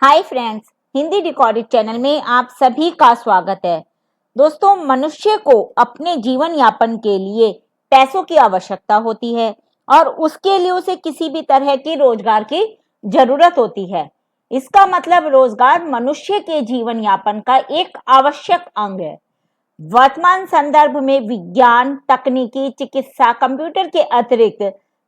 Hi friends, Hindi decoded channel में आप सभी का स्वागत है। दोस्तों, मनुष्य को अपने जीवन यापन के लिए पैसों की आवश्यकता होती है और उसके लिए उसे किसी भी तरह की रोजगार की जरूरत होती है। इसका मतलब रोजगार मनुष्य के जीवन यापन का एक आवश्यक अंग है। वर्तमान संदर्भ में विज्ञान, तकनीकी, चिकित्सा, कंप्यूटर के अतिरिक्त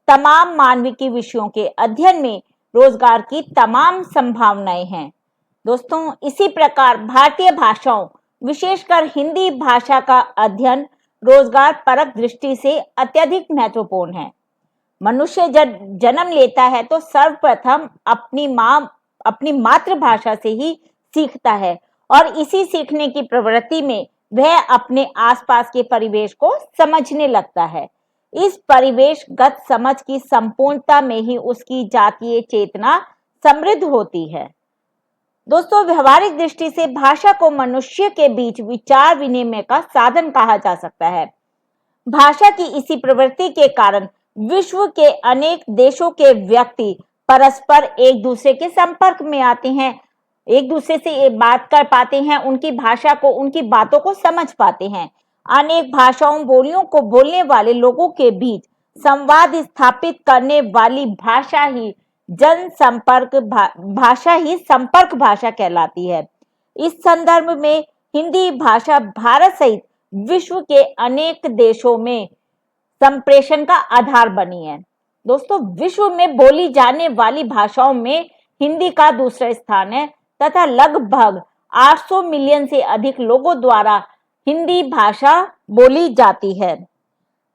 तमाम मानविकी विषयों के अध्ययन में रोजगार की तमाम संभावनाएं हैं। दोस्तों, इसी प्रकार भारतीय भाषाओं, विशेषकर हिंदी भाषा का अध्ययन रोजगार परक दृष्टि से अत्यधिक महत्वपूर्ण है। मनुष्य जब जन्म लेता है तो सर्वप्रथम अपनी मातृभाषा से ही सीखता है और इसी सीखने की प्रवृत्ति में वह अपने आसपास के परिवेश को समझने लगता है। इस परिवेशगत समझ की संपूर्णता में ही उसकी जातीय चेतना समृद्ध होती है। दोस्तों, व्यवहारिक दृष्टि से भाषा को मनुष्य के बीच विचार विनिमय का साधन कहा जा सकता है। भाषा की इसी प्रवृत्ति के कारण विश्व के अनेक देशों के व्यक्ति परस्पर एक दूसरे के संपर्क में आते हैं, एक दूसरे से बात कर पाते हैं, उनकी भाषा को, उनकी बातों को समझ पाते हैं। अनेक भाषाओं, बोलियों को बोलने वाले लोगों के बीच संवाद स्थापित करने वाली भाषा ही संपर्क भाषा कहलाती है। इस संदर्भ में हिंदी भाषा भारत सहित विश्व के अनेक देशों में संप्रेषण का आधार बनी है। दोस्तों, विश्व में बोली जाने वाली भाषाओं में हिंदी का दूसरा स्थान है तथा लगभग 800 मिलियन से अधिक लोगों द्वारा हिंदी भाषा बोली जाती है।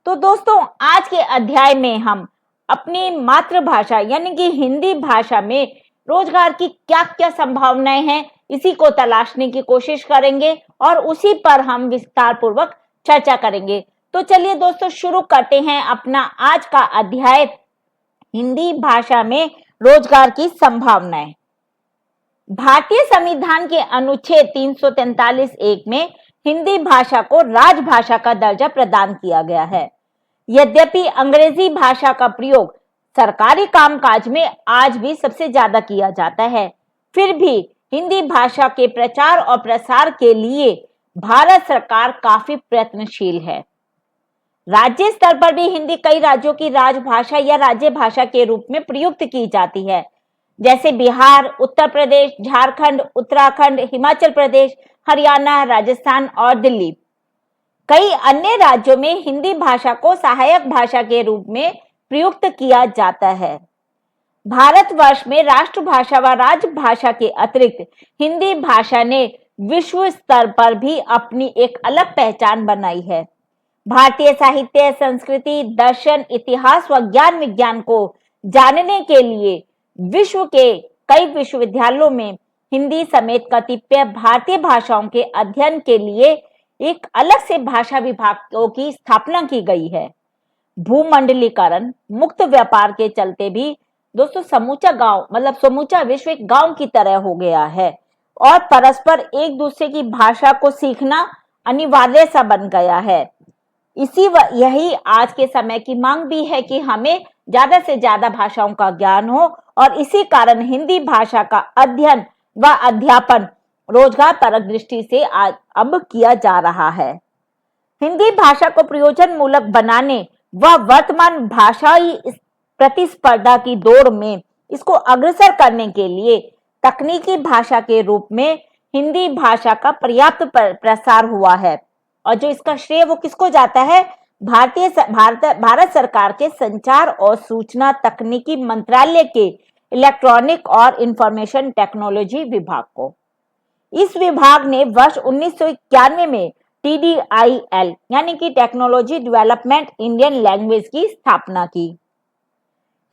तो दोस्तों, आज के अध्याय में हम अपनी मातृभाषा यानी कि हिंदी भाषा में रोजगार की क्या क्या संभावनाएं हैं, इसी को तलाशने की कोशिश करेंगे और उसी पर हम विस्तार पूर्वक चर्चा करेंगे। तो चलिए दोस्तों, शुरू करते हैं अपना आज का अध्याय, हिंदी भाषा में रोजगार की संभावनाएं। भारतीय संविधान के अनुच्छेद 343(1) में हिंदी भाषा को राजभाषा का दर्जा प्रदान किया गया है। यद्यपि अंग्रेजी भाषा का प्रयोग सरकारी कामकाज में आज भी सबसे ज्यादा किया जाता है, फिर भी हिंदी भाषा के प्रचार और प्रसार के लिए भारत सरकार काफी प्रयत्नशील है। राज्य स्तर पर भी हिंदी कई राज्यों की राजभाषा या राज्य भाषा के रूप में प्रयुक्त की जाती है, जैसे बिहार, उत्तर प्रदेश, झारखंड, उत्तराखंड, हिमाचल प्रदेश, हरियाणा, राजस्थान और दिल्ली। कई अन्य राज्यों में हिंदी भाषा को सहायक भाषा के रूप में प्रयुक्त किया जाता है। भारतवर्ष में राष्ट्रभाषा व राजभाषा के अतिरिक्त हिंदी भाषा ने विश्व स्तर पर भी अपनी एक अलग पहचान बनाई है। भारतीय साहित्य, संस्कृति, दर्शन, इतिहास व ज्ञान विज्ञान को जानने के लिए विश्व के कई विश्वविद्यालयों में हिंदी समेत कतिपय भारतीय भाषाओं के अध्ययन के लिए एक अलग से भाषा विभागों की स्थापना की गई है। भूमंडलीकरण, मुक्त व्यापार के चलते भी दोस्तों समूचा गांव मतलब समूचा विश्व एक गांव की तरह हो गया है और परस्पर एक दूसरे की भाषा को सीखना अनिवार्य सा बन गया है। यही आज के समय की मांग भी है कि हमें ज्यादा से ज्यादा भाषाओं का ज्ञान हो और इसी कारण हिंदी भाषा का अध्ययन व अध्यापन रोजगार परक दृष्टि से अब किया जा रहा है। हिंदी भाषा को प्रयोजन मूलक बनाने व वर्तमान भाषाई प्रतिस्पर्धा की दौड़ में इसको अग्रसर करने के लिए तकनीकी भाषा के रूप में हिंदी भाषा का पर्याप्त प्रसार हुआ है और जो इसका श्रेय वो किसको जाता है? भारत सरकार के संचार और सूचना तकनीकी मंत्रालय के इलेक्ट्रॉनिक और इंफॉर्मेशन टेक्नोलॉजी विभाग को। इस विभाग ने वर्ष 1991 में TDIL यानी कि टेक्नोलॉजी डेवलपमेंट इंडियन लैंग्वेज की स्थापना की।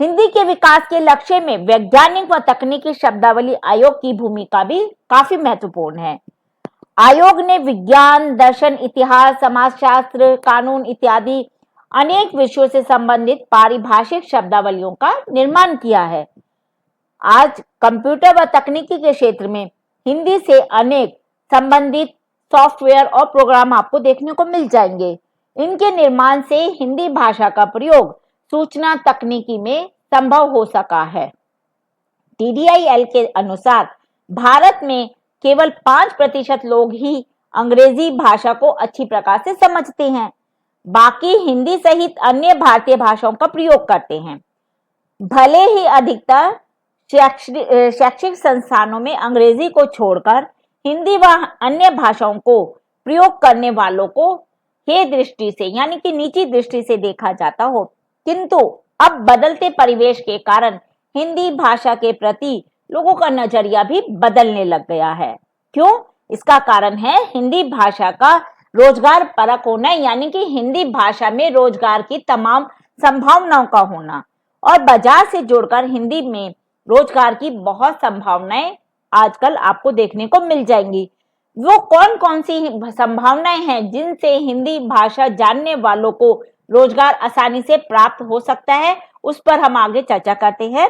हिंदी के विकास के लक्ष्य में वैज्ञानिक व तकनीकी शब्दावली आयोग की भूमिका भी काफी महत्वपूर्ण है। आयोग ने विज्ञान, दर्शन, इतिहास, समाजशास्त्र, कानून इत्यादि अनेक विषयों से संबंधित पारिभाषिक शब्दावलियों का निर्माण किया है। आज कंप्यूटर व तकनीकी के क्षेत्र में हिंदी से अनेक संबंधित सॉफ्टवेयर और प्रोग्राम आपको देखने को मिल जाएंगे। इनके निर्माण से हिंदी भाषा का प्रयोग सूचना तकनीकी में संभव हो सका है। TDIL के अनुसार भारत में केवल 5% लोग ही अंग्रेजी भाषा को अच्छी प्रकार से समझते हैं, बाकी हिंदी सहित अन्य भारतीय भाषाओं का प्रयोग करते हैं। भले ही अधिकतर शैक्षिक संस्थानों में अंग्रेजी को छोड़कर हिंदी व अन्य भाषाओं को प्रयोग करने वालों को हे दृष्टि से यानी कि नीची दृष्टि से देखा जाता हो, किंतु अब बदलते परिवेश के कारण हिंदी भाषा के प्रति लोगों का नजरिया भी बदलने लग गया है। क्यों? इसका कारण है हिंदी भाषा का रोजगार परक होना, यानी कि हिंदी भाषा में रोजगार की तमाम संभावनाओं का होना और बाजार से जुड़कर हिंदी में रोजगार की बहुत संभावनाएं आजकल आपको देखने को मिल जाएंगी। वो कौन कौन सी संभावनाएं हैं जिनसे हिंदी भाषा जानने वालों को रोजगार आसानी से प्राप्त हो सकता है, उस पर हम आगे चर्चा करते हैं।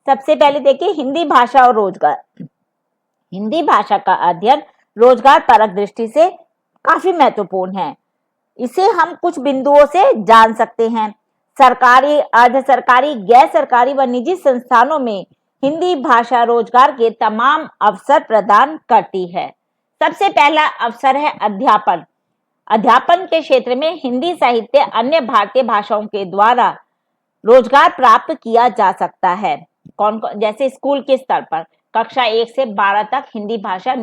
सबसे पहले देखिए हिंदी भाषा और रोजगार। हिंदी भाषा का अध्ययन रोजगार परक दृष्टि से काफी महत्वपूर्ण है। इसे हम कुछ बिंदुओं से जान सकते हैं। सरकारी, अर्ध सरकारी, गैर सरकारी व निजी संस्थानों में हिंदी भाषा रोजगार के तमाम अवसर प्रदान करती है। सबसे पहला अवसर है अध्यापन। अध्यापन के क्षेत्र में हिंदी साहित्य अन्य भारतीय भाषाओं के द्वारा रोजगार प्राप्त किया जा सकता है। कौन कौन? जैसे स्कूल के स्तर पर कक्षा 1 से 12 तक हिंदी भाषा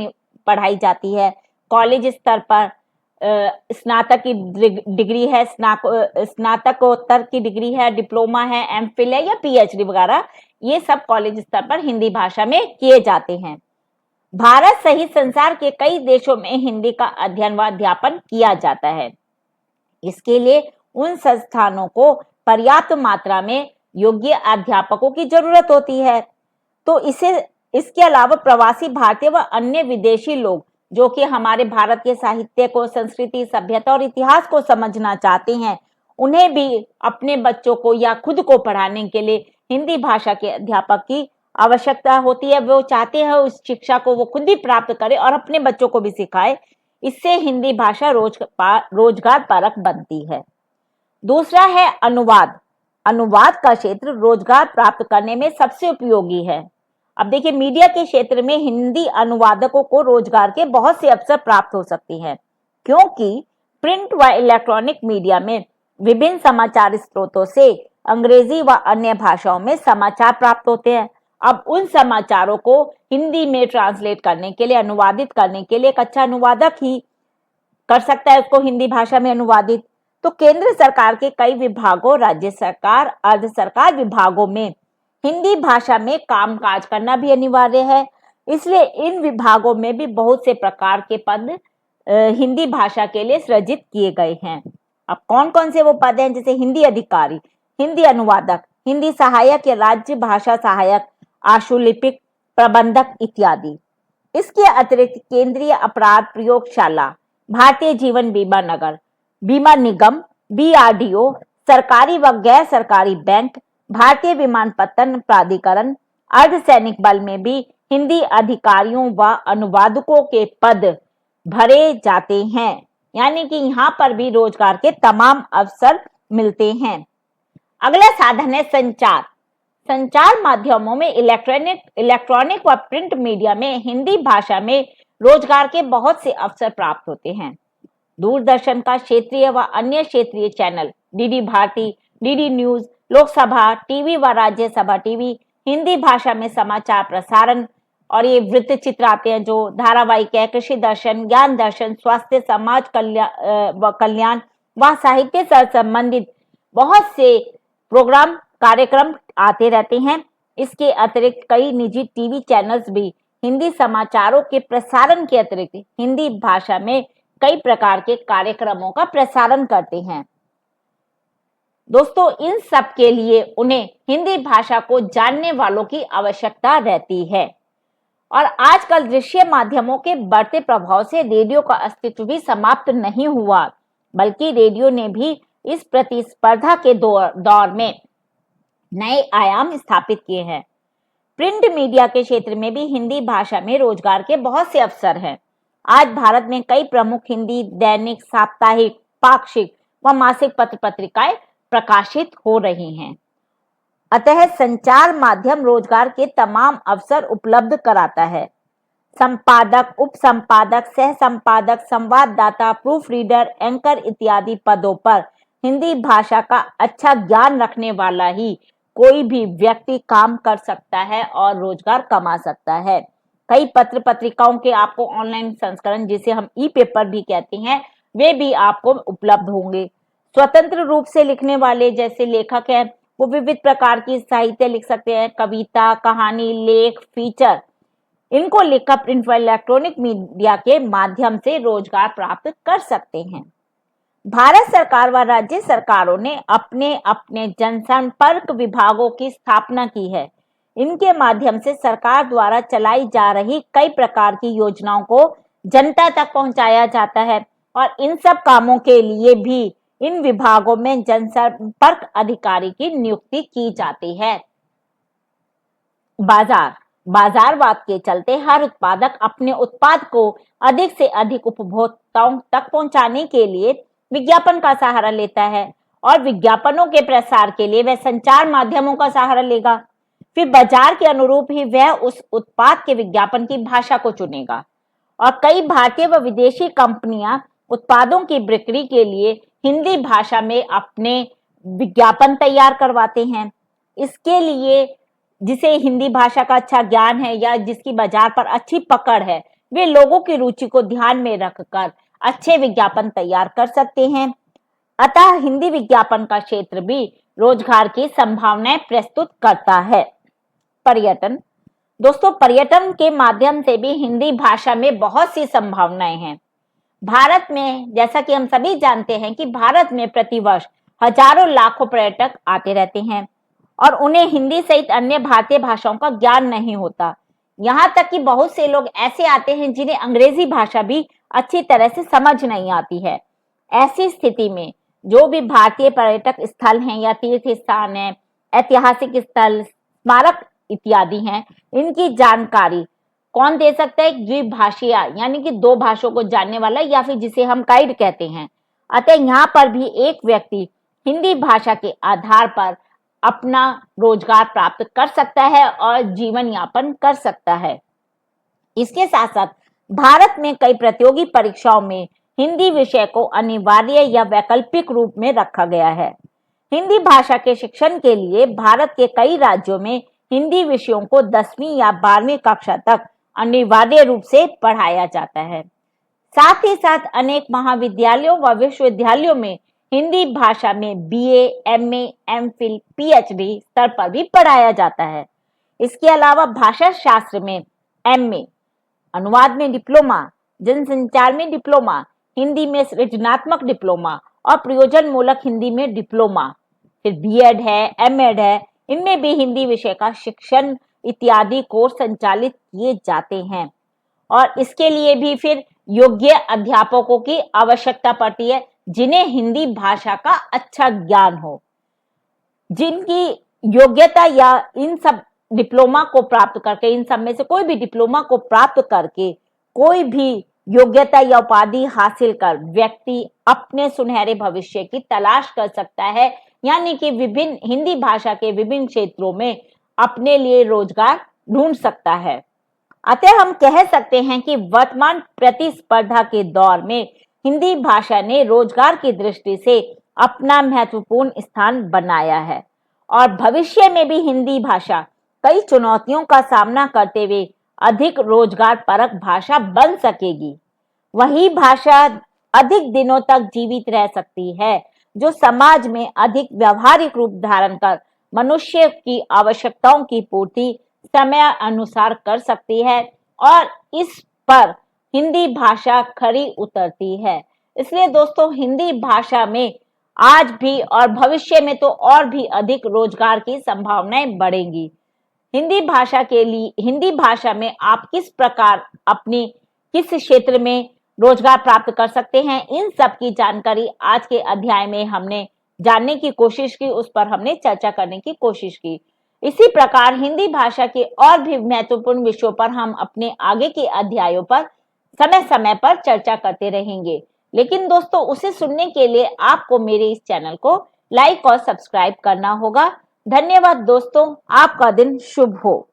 पढ़ाई जाती है। कॉलेज स्तर पर स्नातक की डिग्री है, स्नातकोत्तर की डिग्री है, डिप्लोमा है, एमफिल है या पीएचडी वगैरह, ये सब कॉलेज स्तर पर हिंदी भाषा में किए जाते हैं। भारत सहित संसार के कई देशों में हिंदी का अध्ययन व अध्यापन किया जाता है। इसके लिए उन संस्थानों को पर्याप्त मात्रा में योग्य अध्यापकों की जरूरत होती है। तो इसके अलावा प्रवासी भारतीय व अन्य विदेशी लोग जो कि हमारे भारत के साहित्य को, संस्कृति, सभ्यता और इतिहास को समझना चाहते हैं, उन्हें भी अपने बच्चों को या खुद को पढ़ाने के लिए हिंदी भाषा के अध्यापक की आवश्यकता होती है। वो चाहते हैं उस शिक्षा को वो खुद भी प्राप्त करे और अपने बच्चों को भी सिखाए। इससे हिंदी भाषा रोजगार परक बनती है। दूसरा है अनुवाद। अनुवाद का क्षेत्र रोजगार प्राप्त करने में सबसे उपयोगी है। अब देखिए मीडिया के क्षेत्र में हिंदी अनुवादकों को रोजगार के बहुत से अवसर प्राप्त हो सकते हैं, क्योंकि प्रिंट व इलेक्ट्रॉनिक मीडिया में विभिन्न समाचार स्रोतों से अंग्रेजी व अन्य भाषाओं में समाचार प्राप्त होते हैं। अब उन समाचारों को हिंदी में ट्रांसलेट करने के लिए, अनुवादित करने के लिए एक अच्छा अनुवादक ही कर सकता है उसको हिंदी भाषा में अनुवादित। तो केंद्र सरकार के कई विभागों, राज्य सरकार, अर्ध सरकार विभागों में हिंदी भाषा में कामकाज करना भी अनिवार्य है। इसलिए इन विभागों में भी बहुत से प्रकार के पद हिंदी भाषा के लिए सृजित किए गए हैं। अब कौन कौन से वो पद हैं? जैसे हिंदी अधिकारी, हिंदी अनुवादक, हिंदी सहायक या राज्य भाषा सहायक, आशुलिपिक, प्रबंधक इत्यादि। इसके अतिरिक्त केंद्रीय अपराध प्रयोगशाला, भारतीय जीवन बीमा निगम, BRDO, सरकारी व गैर सरकारी बैंक, भारतीय विमानपत्तन प्राधिकरण, अर्धसैनिक बल में भी हिंदी अधिकारियों व अनुवादकों के पद भरे जाते हैं। यानी कि यहाँ पर भी रोजगार के तमाम अवसर मिलते हैं। अगला साधन है संचार। संचार माध्यमों में इलेक्ट्रॉनिक व प्रिंट मीडिया में हिंदी भाषा में रोजगार के बहुत से अवसर प्राप्त होते हैं। दूरदर्शन का क्षेत्रीय व अन्य क्षेत्रीय channel, DD Bharati, DD news, Lok Sabha TV व राज्यसभा टीवी, हिंदी भाषा में समाचार प्रसारण और ये वृत्त चित्र आते हैं जो धारावाहिक है, कृषि दर्शन, ज्ञान दर्शन, स्वास्थ्य, समाज कल्याण व साहित्य से संबंधित बहुत से प्रोग्राम, कार्यक्रम आते रहते हैं। इसके अतिरिक्त कई निजी टीवी चैनल्स भी हिंदी समाचारों के प्रसारण के अतिरिक्त हिंदी भाषा में कई प्रकार के कार्यक्रमों का प्रसारण करते हैं। दोस्तों, इन सब के लिए उन्हें हिंदी भाषा को जानने वालों की आवश्यकता रहती है। और आजकल दृश्य माध्यमों के बढ़ते प्रभाव से रेडियो का अस्तित्व भी समाप्त नहीं हुआ, बल्कि रेडियो ने भी इस प्रतिस्पर्धा के दौर में नए आयाम स्थापित किए हैं। प्रिंट मीडिया के क्षेत्र में भी हिंदी भाषा में रोजगार के बहुत से अवसर हैं। आज भारत में कई प्रमुख हिंदी दैनिक, साप्ताहिक, पाक्षिक व मासिक पत्र पत्रिकाएं प्रकाशित हो रही हैं। अतः संचार माध्यम रोजगार के तमाम अवसर उपलब्ध कराता है। संपादक, उप संपादक, सह संपादक, संवाददाता, प्रूफ रीडर, एंकर इत्यादि पदों पर हिंदी भाषा का अच्छा ज्ञान रखने वाला ही कोई भी व्यक्ति काम कर सकता है और रोजगार कमा सकता है। कई पत्र पत्रिकाओं के आपको ऑनलाइन संस्करण, जिसे हम ई पेपर भी कहते हैं, वे भी आपको उपलब्ध होंगे। स्वतंत्र रूप से लिखने वाले जैसे लेखक हैं, वो विविध प्रकार की साहित्य लिख सकते हैं, कविता, कहानी, लेख, फीचर, इनको लिखकर प्रिंट व इलेक्ट्रॉनिक मीडिया के माध्यम से रोजगार प्राप्त कर सकते हैं। भारत सरकार व राज्य सरकारों ने अपने अपने जनसंपर्क विभागों की स्थापना की है। इनके माध्यम से सरकार द्वारा चलाई जा रही कई प्रकार की योजनाओं को जनता तक पहुंचाया जाता है और इन सब कामों के लिए भी इन विभागों में जनसंपर्क अधिकारी की नियुक्ति की जाती है। बाजारवाद के चलते हर उत्पादक अपने उत्पाद को अधिक से अधिक उपभोक्ताओं तक पहुंचाने के लिए विज्ञापन का सहारा लेता है और विज्ञापनों के प्रसार के लिए वह संचार माध्यमों का सहारा लेगा। फिर बाजार के अनुरूप ही वह उस उत्पाद के विज्ञापन की भाषा को चुनेगा और कई भारतीय व विदेशी कंपनियां उत्पादों की बिक्री के लिए हिंदी भाषा में अपने विज्ञापन तैयार करवाते हैं। इसके लिए जिसे हिंदी भाषा का अच्छा ज्ञान है या जिसकी बाजार पर अच्छी पकड़ है, वे लोगों की रुचि को ध्यान में रखकर अच्छे विज्ञापन तैयार कर सकते हैं। अतः हिंदी विज्ञापन का क्षेत्र भी रोजगार की संभावनाएं प्रस्तुत करता है। पर्यटन, दोस्तों पर्यटन के माध्यम से भी हिंदी भाषा में बहुत सी संभावनाएं हैं। भारत में, जैसा कि हम सभी जानते हैं कि भारत में प्रतिवर्ष हजारों लाखों पर्यटक आते रहते हैं और उन्हें हिंदी सहित अन्य भारतीय भाषाओं का ज्ञान नहीं होता। यहाँ तक कि बहुत से लोग ऐसे आते हैं जिन्हें अंग्रेजी भाषा भी अच्छी तरह से समझ नहीं आती है। ऐसी स्थिति में जो भी भारतीय पर्यटक स्थल हैं या तीर्थ स्थान हैं, ऐतिहासिक स्थल, स्मारक इत्यादि हैं, इनकी जानकारी कौन दे सकता है? द्विभाषीय, यानी कि दो भाषाओं को जानने वाला, या फिर जिसे हम गाइड कहते हैं। अतः यहाँ पर भी एक व्यक्ति हिंदी भाषा के आधार पर अपना रोजगार प्राप्त कर सकता है और जीवन यापन कर सकता है। इसके साथ साथ भारत में कई प्रतियोगी परीक्षाओं में हिंदी विषय को अनिवार्य या वैकल्पिक रूप में रखा गया है। हिंदी भाषा के शिक्षण के लिए भारत के कई राज्यों में हिंदी विषयों को 10वीं या 12वीं कक्षा तक अनिवार्य रूप से पढ़ाया जाता है। साथ ही साथ अनेक महाविद्यालयों व विश्वविद्यालयों में हिंदी भाषा में बीए, एमए, एमफिल, पीएचडी स्तर पर भी पढ़ाया जाता है। इसके अलावा भाषा शास्त्र में एमए, अनुवाद में डिप्लोमा, जनसंचार में डिप्लोमा, हिंदी में सृजनात्मक डिप्लोमा और प्रयोजन मूलक हिंदी में डिप्लोमा, फिर बीएड है, एमएड है, इनमें भी हिंदी विषय का शिक्षण इत्यादि कोर्स संचालित किए जाते हैं और इसके लिए भी फिर योग्य अध्यापकों की आवश्यकता पड़ती है जिन्हें हिंदी भाषा का अच्छा ज्ञान हो, जिनकी योग्यता या इन सब डिप्लोमा को प्राप्त करके, इन सब में से कोई भी डिप्लोमा को प्राप्त करके कोई भी योग्यता या उपाधि हासिल कर व्यक्ति अपने सुनहरे भविष्य की तलाश कर सकता है, यानी कि विभिन्न हिंदी भाषा के विभिन्न क्षेत्रों में अपने लिए रोजगार ढूंढ सकता है। अतः हम कह सकते हैं कि वर्तमान प्रतिस्पर्धा के दौर में हिंदी भाषा ने रोजगार की दृष्टि से अपना महत्वपूर्ण स्थान बनाया है और भविष्य में भी हिंदी भाषा कई चुनौतियों का सामना करते हुए अधिक रोजगार परक भाषा बन सकेगी। वही भाषा अधिक दिनों तक जीवित रह सकती है जो समाज में अधिक व्यवहारिक रूप धारण कर मनुष्य की आवश्यकताओं की पूर्ति समय अनुसार कर सकती है और इस पर हिंदी भाषा खरी उतरती है। इसलिए दोस्तों हिंदी भाषा में आज भी और भविष्य में तो और भी अधिक रोजगार की संभावनाएं बढ़ेंगी। हिंदी भाषा में आप किस प्रकार अपनी किस क्षेत्र में रोजगार प्राप्त कर सकते हैं, इन सब की जानकारी आज के अध्याय में हमने जानने की कोशिश की, उस पर हमने चर्चा करने की कोशिश की। इसी प्रकार हिंदी भाषा के और भी महत्वपूर्ण विषयों पर हम अपने आगे के अध्यायों पर समय समय पर चर्चा करते रहेंगे। लेकिन दोस्तों उसे सुनने के लिए आपको मेरे इस चैनल को लाइक और सब्सक्राइब करना होगा। धन्यवाद दोस्तों, आपका दिन शुभ हो।